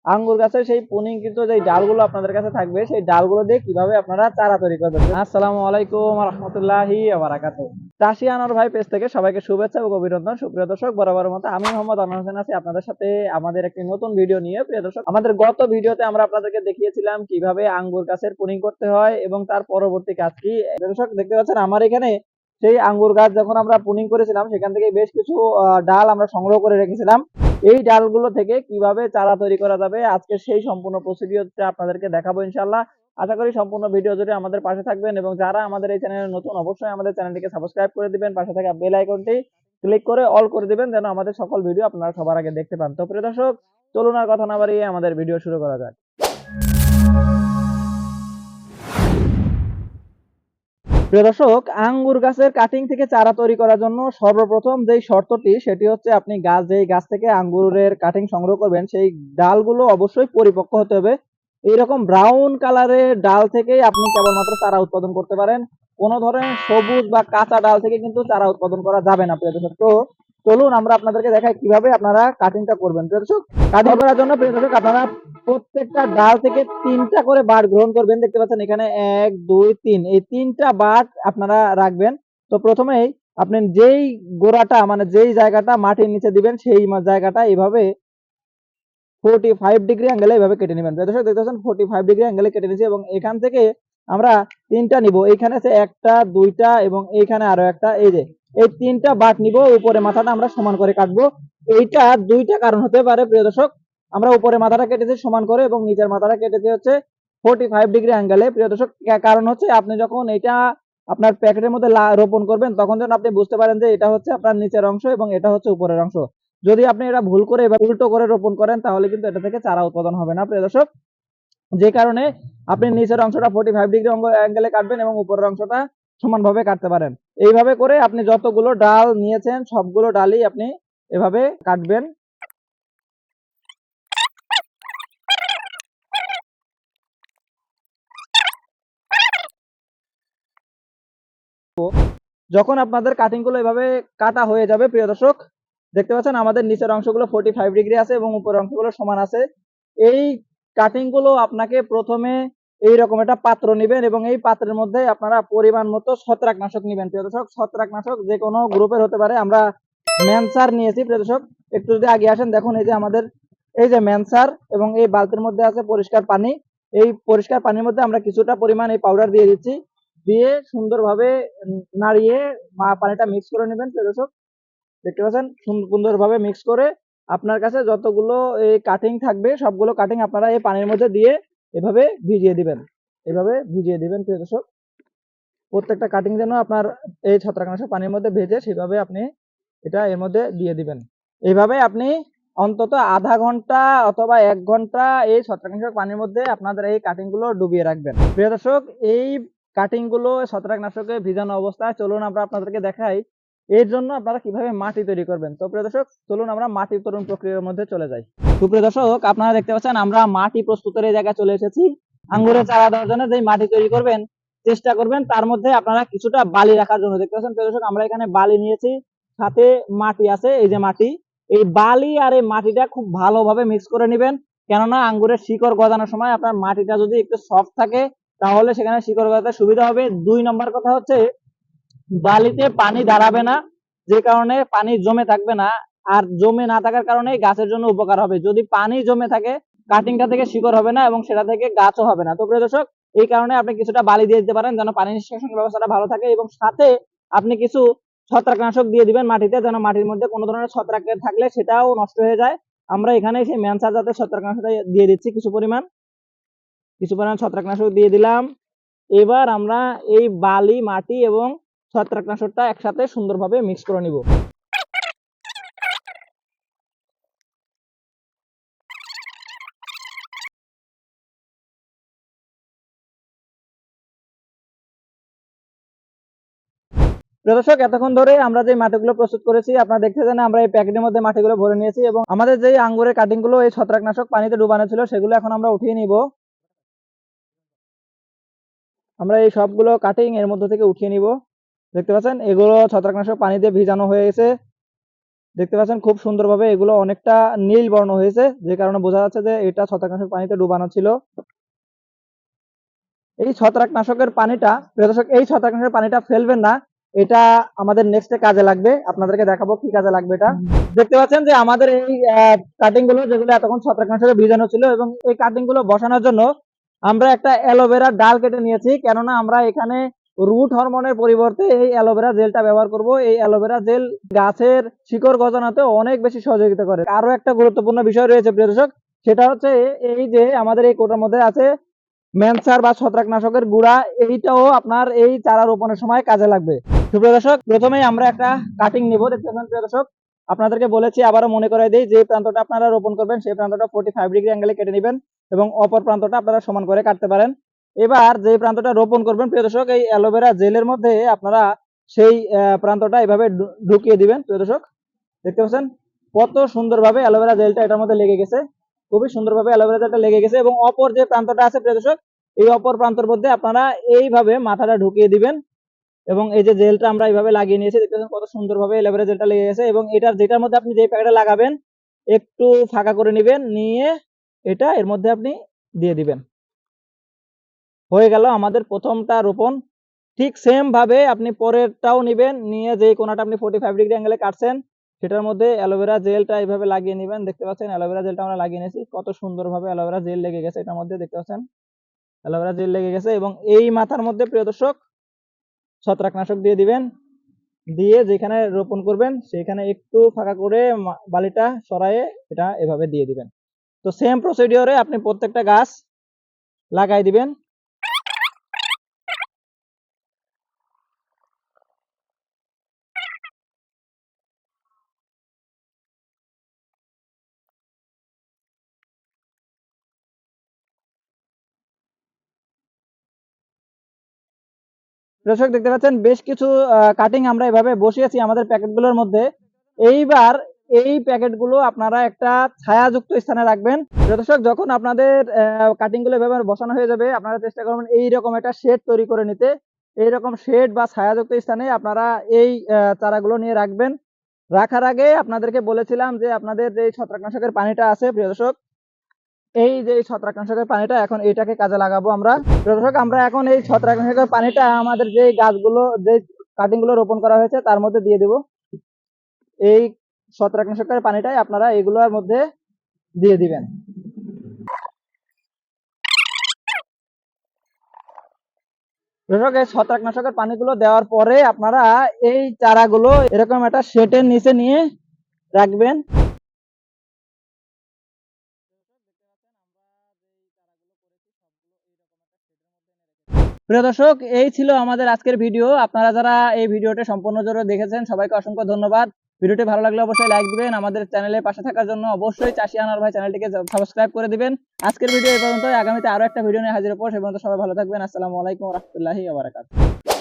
আঙ্গুর গাছের সেই পুনিঙ্কিত যে ডালগুলো আপনাদের কাছে থাকবে, সেই ডালগুলো দিয়ে কিভাবে আপনারা চারা তৈরি করবেন। আসসালামু আলাইকুম রহমতুল্লাহি বারাকাতুহু। চাষি আনোয়ার ভাই পেজ থেকে সবাইকে শুভেচ্ছা ও অভিনন্দন। সুপ্রিয় দর্শক, বরাবরের মতো আমি মোহাম্মদ আনোয়ার হোসেন আছি আপনাদের সাথে আমাদের একটি নতুন ভিডিও নিয়ে। প্রিয় দর্শক, আমাদের গত ভিডিওতে আমরা আপনাদেরকে দেখিয়েছিলাম কিভাবে আঙ্গুর গাছের পুনিং করতে হয় এবং তার পরবর্তী কাজ কি। প্রিয় দর্শক, দেখতে পাচ্ছেন আমার এখানে সেই আঙ্গুর গাছ যখন আমরা পুনিং করেছিলাম সেখান থেকে বেশ কিছু ডাল আমরা সংগ্রহ করে রেখেছিলাম। এই ডালগুলো থেকে কিভাবে চারা তৈরি করা যাবে আজকে সেই সম্পূর্ণ প্রসিডিওরটা আপনাদেরকে দেখাবো ইনশাআল্লাহ। আশা করি সম্পূর্ণ ভিডিও জুড়ে আমাদের পাশে থাকবেন এবং যারা আমাদের এই চ্যানেলে নতুন অবশ্যই আমাদের চ্যানেলটিকে সাবস্ক্রাইব করে দিবেন, পাশে থাকা বেল আইকনটি ক্লিক করে অল করে দিবেন যেন আমাদের সকল ভিডিও আপনারা সবার আগে দেখতে পান। তো প্রিয় দর্শক, চলুন আর কথা না বাড়িয়ে আমাদের ভিডিও শুরু করা যাক। প্রিয় দর্শক, আঙ্গুর গাছের কাটিং থেকে চারা তৈরি করার জন্য সর্বপ্রথম যেই শর্তটি সেটি হচ্ছে আপনি যেই গাছ থেকে আঙ্গুরের কাটিং সংগ্রহ করবেন সেই ডালগুলো অবশ্যই পরিপক্ক হতে হবে। এইরকম ব্রাউন কালারের ডাল থেকেই আপনি কেবলমাত্র চারা উৎপাদন করতে পারেন। কোনো ধরনের সবুজ বা কাঁচা ডাল থেকে কিন্তু চারা উৎপাদন করা যাবে না। প্রিয় দর্শক, তো চলুন আমরা আপনাদেরকে দেখাই কিভাবে আপনারা কাটিংটা করবেন। প্রিয় দর্শক, কাটিং করার জন্য প্রিয় দর্শক আপনারা প্রত্যেকটা ডাল থেকে 3টা করে বাট গ্রহণ করবেন। দেখতে পাচ্ছেন এখানে 1 2 3 এই 3টা বাট আপনারা রাখবেন। তো প্রথমেই আপনি যেই গোড়াটা মানে যেই জায়গাটা মাটির নিচে দিবেন সেই জায়গাটা এইভাবে 45 ডিগ্রি অ্যাঙ্গেলে এইভাবে কেটে নেবেন। দর্শক দেখতে পাচ্ছেন 45 ডিগ্রি অ্যাঙ্গেলে কেটে নিয়েছি এবং এখান থেকে আমরা 3টা নিব। এইখানে আছে 1টা 2টা এবং এইখানে আরো একটা। এই যে এই 3টা বাট নিব, উপরে মাথাটা আমরা সমান করে কাটবো। এইটা 2টা কারণ হতে পারে প্রিয় দর্শক। আমরা উপরে মাথাটা কেটেছি সমান করে এবং নিচের মাথাটা কেটেছি হচ্ছে 45 ডিগ্রি অ্যাঙ্গেলে। প্রিয় দর্শক, কারণ হচ্ছে আপনি যখন এটা আপনার প্যাকেটের মধ্যে রোপণ করবেন তখন যেন আপনি বুঝতে পারেন যে এটা হচ্ছে আপনার নিচের অংশ এবং এটা হচ্ছে উপরের অংশ। যদি আপনি এটা ভুল করে এবার উল্টো করে রোপণ করেন তাহলে কিন্তু এটা থেকে চারা উৎপাদন হবে না প্রিয় দর্শক। যে কারণে আপনি নিচের অংশটা 45 ডিগ্রি অ্যাঙ্গেলে কাটবেন এবং উপরের অংশটা সমানভাবে কাটতে পারেন। এইভাবে করে আপনি যতগুলো ডাল নিয়েছেন সবগুলো ডালই আপনি এভাবে কাটবেন। যখন আপনাদের কাটিং গুলো এভাবে কাটা হয়ে যাবে প্রিয় দর্শক, দেখতে পাচ্ছেন আমাদের নিচের অংশগুলো 45 ডিগ্রি আছে এবং উপরের অংশগুলো সমান আছে। এই কাটিং গুলো আপনাকে প্রথমে এইরকম একটা পাত্র নেবেন এবং এই পাত্রের মধ্যে আপনারা পরিমাণ মতো ছত্রাকনাশক নেবেন। প্রিয় দর্শক, ছত্রাকনাশক যে কোনো গ্রুপের হতে পারে। আমরা ম্যানসার নিয়েছি। প্রিয় দর্শক, একটু যদি আগে আসেন দেখুন এই যে আমাদের এই যে ম্যানসার এবং এই বালতির মধ্যে আছে পরিষ্কার পানি। এই পরিষ্কার পানির মধ্যে আমরা কিছুটা পরিমাণ এই পাউডার দিয়ে দিচ্ছি। দিয়ে সুন্দরভাবে নাড়িয়ে পানিটা মিক্স করে নেবেন। প্রিয় দর্শক, দেখতে পাচ্ছেন সুন্দরভাবে মিক্স করে আপনার কাছে যতগুলো এই কাটিং থাকবে সবগুলো কাটিং আপনারা এই পানির মধ্যে দিয়ে এভাবে ভিজিয়ে দিবেন। এভাবে ভিজিয়ে দিবেন প্রিয় দর্শক। প্রত্যেকটা কাটিং যেন আপনার এই ছত্রাকনাশক পানির মধ্যে ভেজে সেভাবে আপনি এটা এর মধ্যে দিয়ে দিবেন। এইভাবে আপনি অন্তত আধা ঘন্টা অথবা 1 ঘন্টা এই ছত্রাকনাশক পানির মধ্যে আপনাদের এই কাটিং গুলো ডুবিয়ে রাখবেন। প্রিয় দর্শক, এই কাটিং গুলো ছত্রাকনাশকে ভিজানো অবস্থায় চলুন আমরা আপনাদেরকে দেখাই এর জন্য আপনারা কিভাবে মাটি তৈরি করবেন। তো প্রিয় দর্শক, চলুন আমরা মাটি উত্তোলন প্রক্রিয়ার মধ্যে চলে যাই। তো প্রিয় দর্শক, আপনারা দেখতে পাচ্ছেন আমরা মাটি প্রস্তুতের এই জায়গায় চলে এসেছি। আঙ্গুরের চারা দেওয়ার জন্য যে মাটি তৈরি করবেন চেষ্টা করবেন তার মধ্যে আপনারা কিছুটা বালি রাখার জন্য। দেখতে পাচ্ছেন প্রিয় দর্শক, আমরা এখানে বালি নিয়েছি, সাথে মাটি আছে। এই যে মাটি, এই বালি আর এই মাটিটা খুব ভালোভাবে মিক্স করে নেবেন। কেননা আঙ্গুরের শিকড় গজানোর সময় আপনার মাটিটা যদি একটু সফট থাকে তাহলে সেখানে শিকড় গজাতে সুবিধা হবে। 2 নম্বর কথা হচ্ছে বালিতে পানি দাঁড়াবে না, যে কারণে পানি জমে থাকবে না। আর জমে না থাকার কারণে গাছের জন্য উপকার হবে। যদি পানি জমে থাকে কাটিংটা থেকে শিকড় হবে না এবং সেটা থেকে গাছও হবে না। তো প্রিয় দর্শক, এই কারণে আপনি কিছুটা বালি দিয়ে দিতে পারেন যেন পানি নিষ্কাশন ব্যবস্থাটা ভালো থাকে এবং সাথে আপনি কিছু ছত্রাকনাশক দিয়ে দিবেন মাটিতে, যেন মাটির মধ্যে কোনো ধরনের ছত্রাক থাকলে সেটাও নষ্ট হয়ে যায়। আমরা এখানে সেই ম্যানসার জাতের ছত্রাকনাশক দিয়ে দিচ্ছি কিছু পরিমাণ ছত্রাকনাশক দিয়ে দিলাম। এবার আমরা এই বালি মাটি এবং ছত্রাকনাশকটা একসাথে সুন্দরভাবে মিক্স করে নিব। দর্শক, এতক্ষণ ধরে আমরা যে মাটিগুলো প্রস্তুত করেছি আপনারা দেখতেছেন আমরা এই প্যাকেটের মধ্যে মাটিগুলো ভরে নিয়েছি এবং আমাদের যে আঙ্গুরের কাটিং গুলো এই ছত্রাকনাশক পানিতে ডুবানো ছিল সেগুলো এখন আমরা উঠিয়ে নিব। আমরা এই সবগুলো কাটিং এর মধ্যে থেকে উঠিয়ে নিব। দেখতে পাচ্ছেন এগুলো ছত্রাকনাশক পানিতে ভিজানো হয়ে গেছে। দেখতে পাচ্ছেন খুব সুন্দরভাবে এগুলো অনেকটা নীল বর্ণ হয়েছে, যে কারণে বোঝা যাচ্ছে যে এটা ছত্রাকনাশক পানিতে ডুবানো ছিল। এই ছত্রাকনাশকের পানিটা, প্রিয় দর্শক, এই ছত্রাকনাশকের পানিটা ফেলবেন না, এটা আমাদের নেক্সটে কাজে লাগবে। আপনাদেরকে দেখাবো কি কাজে লাগবে এটা। দেখতে পাচ্ছেন যে আমাদের এই কাটিং গুলো, যেগুলো এতক্ষণ ছত্রাকনাশকে ভিজানো ছিল, এবং এই কাটিং গুলো বসানোর জন্য আমরা একটা অ্যালোভেরা ডাল কেটে নিয়েছি, কেননা আমরা এখানে রুট হরমোনের পরিবর্তে এই অ্যালোভেরা জেলটা ব্যবহার করব। এই অ্যালোভেরা জেল গাছের শিকড় গজানোতে অনেক বেশি সহযোগিতা করে। আরো একটা গুরুত্বপূর্ণ বিষয় রয়েছে প্রিয় দর্শক, সেটা হচ্ছে এই যে আমাদের এই কোটার মধ্যে আছে ম্যানসার বা ছত্রাকনাশকের গুঁড়া, এইটাও আপনার এই চারা রোপণের সময় কাজে লাগবে। সুপ্রিয় দর্শক, প্রথমেই আমরা একটা কাটিং নিব। দেখতে পাচ্ছেন প্রিয় দর্শক, আপনাদেরকে বলেছি, আবারও মনে করাই দিই, যে প্রান্তটা আপনারা রোপণ করবেন সেই প্রান্তটা 45 ডিগ্রি অ্যাঙ্গেলে কেটে নেবেন, এবং অপর প্রান্তটা আপনারা সমান করে কাটতে পারেন। এবার যে প্রান্তটা রোপণ করবেন প্রিয় দর্শক, এই অ্যালোভেরা জেলের মধ্যে আপনারা সেই প্রান্তটা এভাবে ঢুকিয়ে দিবেন। প্রিয় দর্শক, দেখতে পাচ্ছেন কত সুন্দরভাবে অ্যালোভেরা জেলটা এটার মধ্যে লেগে গেছে, খুবই সুন্দরভাবে অ্যালোভেরা জেলটা লেগে গেছে। এবং অপর যে প্রান্তটা আছে প্রিয় দর্শক, এই অপর প্রান্তের মধ্যে আপনারা এইভাবে মাথাটা ঢুকিয়ে দিবেন, এবং এই যে জেলটা আমরা এইভাবে লাগিয়ে নিয়েছি, দেখতে পাচ্ছেন কত সুন্দরভাবে অ্যালোভেরা জেলটা লেগে গেছে। এবং এটার যেটার মধ্যে আপনি যে প্যাকেটে লাগাবেন একটু ফাঁকা করে নেবেন, নিয়ে এটা এর মধ্যে আপনি দিয়ে দিবেন। হয়ে গেল আমাদের প্রথমটা রোপণ। ঠিক সেম ভাবে আপনি পরেরটাও নেবেন, নিয়ে যে কোনাটা আপনি 45 ডিগ্রি অ্যাঙ্গেলে কাটছেন সেটার মধ্যে অ্যালোভেরা জেলটা এইভাবে লাগিয়ে নেবেন। দেখতে পাচ্ছেন অ্যালোভেরা জেলটা আমরা লাগিয়ে নিয়েছি, কত সুন্দরভাবে অ্যালোভেরা জেল লেগে গেছে এটার মধ্যে। দেখতে পাচ্ছেন অ্যালোভেরা জেল লেগে গেছে, এবং এই মাথার মধ্যে প্রিয় দর্শক ছত্রাকনাশক দিয়ে দিবেন, দিয়ে যেখানে রোপণ করবেন সেখানে একটু ফাঁকা করে বালিটা সরায়ে এটা এভাবে দিয়ে দিবেন। তো সেম প্রসিডিওরে আপনি প্রত্যেকটা গাছ লাগাই দিবেন। দর্শক, দেখতে পাচ্ছেন বেশ কিছু কাটিং আমরা এভাবে বসিয়েছি আমাদের প্যাকেটগুলোর মধ্যে। এইবার এই প্যাকেটগুলো আপনারা একটা ছায়াযুক্ত স্থানে রাখবেন। দর্শক, যখন আপনাদের কাটিংগুলো এভাবে বসানো হয়ে যাবে, আপনারা চেষ্টা করবেন এইরকম একটা শেড তৈরি করে নিতে। এইরকম শেড বা ছায়াযুক্ত স্থানে আপনারা এই চারাগুলো নিয়ে রাখবেন। রাখার আগে আপনাদেরকে বলেছিলাম যে আপনাদের যে ছত্রাকনাশকের পানিটা আছে প্রিয় দর্শক, এই যে ছত্রাকনাশকের পানিটা এখন এইটাকে কাজে লাগাবো আমরা। দর্শক, আমরা এখন এই ছত্রাকনাশকের পানিটা আমাদের যে গাছগুলো, যে কাটিং গুলো রোপণ করা হয়েছে তার মধ্যে দিয়ে দেব। এই ছত্রাকনাশকের পানিটাই আপনারা এগুলোর মধ্যে দিয়ে দিবেন। দর্শক, এই ছত্রাকনাশকের পানিগুলো দেওয়ার পরে আপনারা এই চারাগুলো এরকম একটা শেটের নিচে নিয়ে রাখবেন। প্রিয় দর্শক, এই ছিল আমাদের আজকের ভিডিও। আপনারা যারা এই ভিডিওটি সম্পূর্ণ জুড়ে দেখেছেন সবাইকে অসংখ্য ধন্যবাদ। ভিডিওটি ভালো লাগলে অবশ্যই লাইক দিবেন, আমাদের চ্যানেলের পাশে থাকার জন্য অবশ্যই চাষি আনার ভাই চ্যানেলটিকে সাবস্ক্রাইব করে দিবেন। আজকের ভিডিও এই পর্যন্ত, আগামীতে আরো একটা ভিডিও নিয়ে হাজির হবো। সে পর্যন্ত সবাই ভালো থাকবেন। আসসালামু আলাইকুম ওয়া রাহমাতুল্লাহি ওয়া বারাকাতুহু।